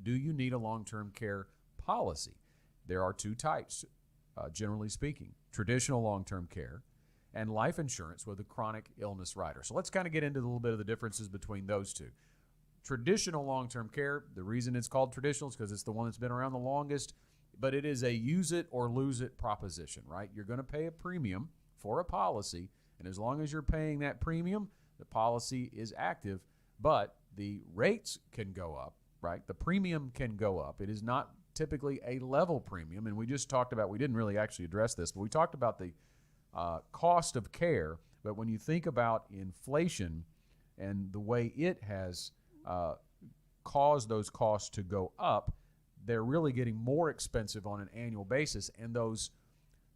do you need a long-term care policy? There are two types, generally speaking: traditional long-term care and life insurance with a chronic illness rider. So let's kind of get into a little bit of the differences between those two. Traditional long-term care, the reason it's called traditional is because it's the one that's been around the longest, but it is a use it or lose it proposition, right? You're going to pay a premium for a policy, and as long as you're paying that premium, the policy is active, but the rates can go up, right? The premium can go up. It is not typically a level premium, and we just talked about, we didn't really actually address this, but we talked about the cost of care. But when you think about inflation and the way it has caused those costs to go up, they're really getting more expensive on an annual basis. And those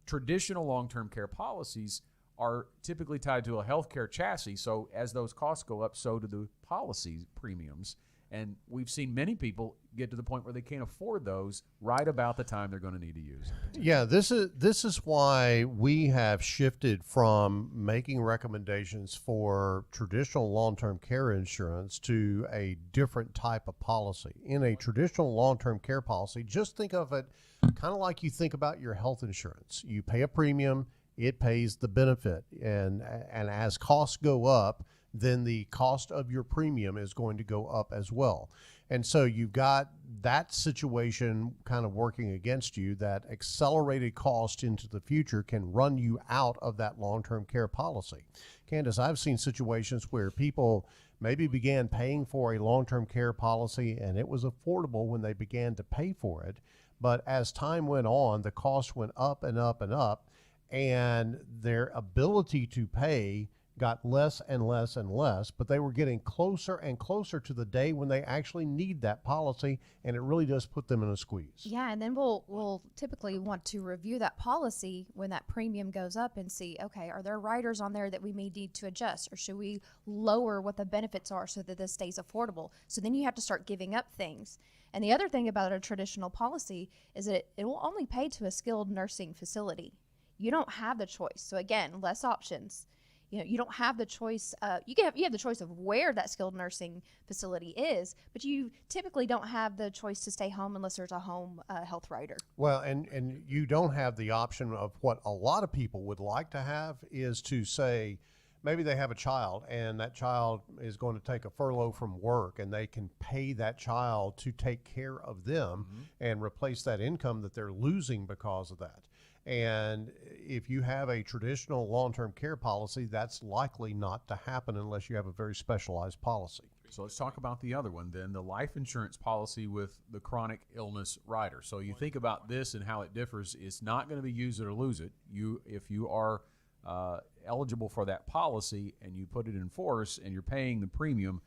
traditional long-term care policies are typically tied to a healthcare chassis. So as those costs go up, so do the policy premiums. And we've seen many people get to the point where they can't afford those right about the time they're going to need to use it. Yeah, this is why we have shifted from making recommendations for traditional long-term care insurance to a different type of policy. In a traditional long-term care policy, just think of it kind of like you think about your health insurance. You pay a premium, it pays the benefit, and as costs go up, then the cost of your premium is going to go up as well. And so you've got that situation kind of working against you. That accelerated cost into the future can run you out of that long-term care policy. Candice, I've seen situations where people maybe began paying for a long-term care policy and it was affordable when they began to pay for it. But as time went on, the cost went up and up and up, and their ability to pay got less and less and less, but they were getting closer and closer to the day when they actually need that policy, and it really does put them in a squeeze. Yeah, and then we'll typically want to review that policy when that premium goes up and see, okay, are there riders on there that we may need to adjust, or should we lower what the benefits are so that this stays affordable? So then you have to start giving up things. And the other thing about a traditional policy is that it will only pay to a skilled nursing facility. You don't have the choice. So again, less options. You don't have the choice. You have the choice of where that skilled nursing facility is, but you typically don't have the choice to stay home unless there's a home health rider. Well, and you don't have the option of what a lot of people would like to have, is to say, maybe they have a child and that child is going to take a furlough from work, and they can pay that child to take care of them and replace that income that they're losing because of that. And if you have a traditional long-term care policy, that's likely not to happen unless you have a very specialized policy. So let's talk about the other one then, the life insurance policy with the chronic illness rider. So you think about this and how it differs. It's not going to be use it or lose it. If you are eligible for that policy and you put it in force and you're paying the premium,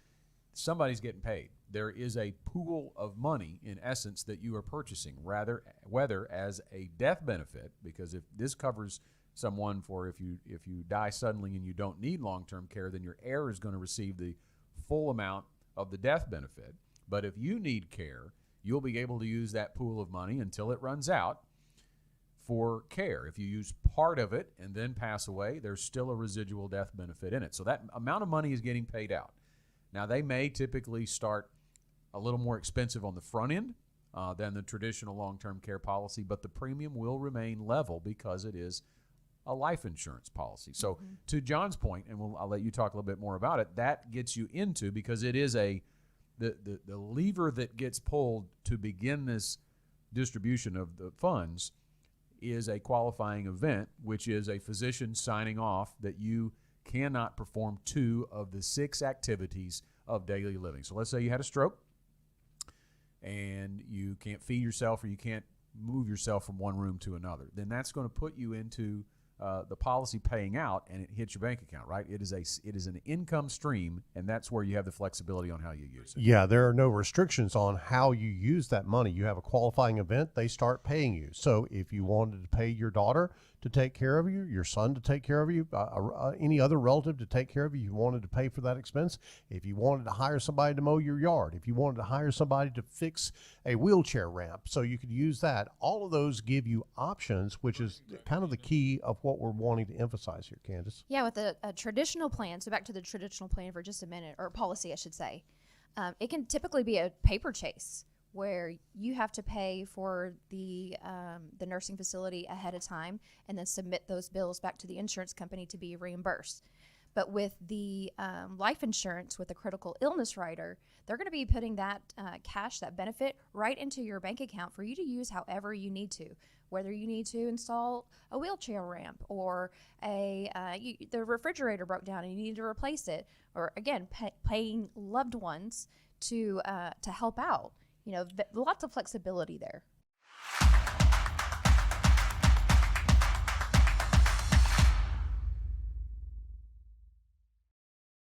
somebody's getting paid. There is a pool of money, in essence, that you are purchasing, whether as a death benefit, because if this covers someone for if you die suddenly and you don't need long-term care, then your heir is going to receive the full amount of the death benefit. But if you need care, you'll be able to use that pool of money until it runs out for care. If you use part of it and then pass away, there's still a residual death benefit in it. So that amount of money is getting paid out. Now, they may typically start a little more expensive on the front end than the traditional long-term care policy, but the premium will remain level because it is a life insurance policy. So to John's point, and I'll let you talk a little bit more about it, that gets you into, because it is the lever that gets pulled to begin this distribution of the funds is a qualifying event, which is a physician signing off that you cannot perform 2 of the 6 activities of daily living. So let's say you had a stroke and you can't feed yourself or you can't move yourself from one room to another. Then that's going to put you into the policy paying out, and it hits your bank account, right? It is an income stream, and that's where you have the flexibility on how you use it. Yeah, there are no restrictions on how you use that money. You have a qualifying event, they start paying you. So if you wanted to pay your daughter to take care of you, your son to take care of you, any other relative to take care of you, you wanted to pay for that expense. If you wanted to hire somebody to mow your yard, if you wanted to hire somebody to fix a wheelchair ramp, so you could use that. All of those give you options, which is kind of the key of what we're wanting to emphasize here, Candice. Yeah, with a traditional plan, so back to the traditional plan for just a minute, or policy, I should say, it can typically be a paper chase where you have to pay for the nursing facility ahead of time and then submit those bills back to the insurance company to be reimbursed. But with the life insurance, with the critical illness rider, they're going to be putting that cash, that benefit, right into your bank account for you to use however you need to. Whether you need to install a wheelchair ramp, or the refrigerator broke down and you need to replace it, or again, paying loved ones to help out. Lots of flexibility there.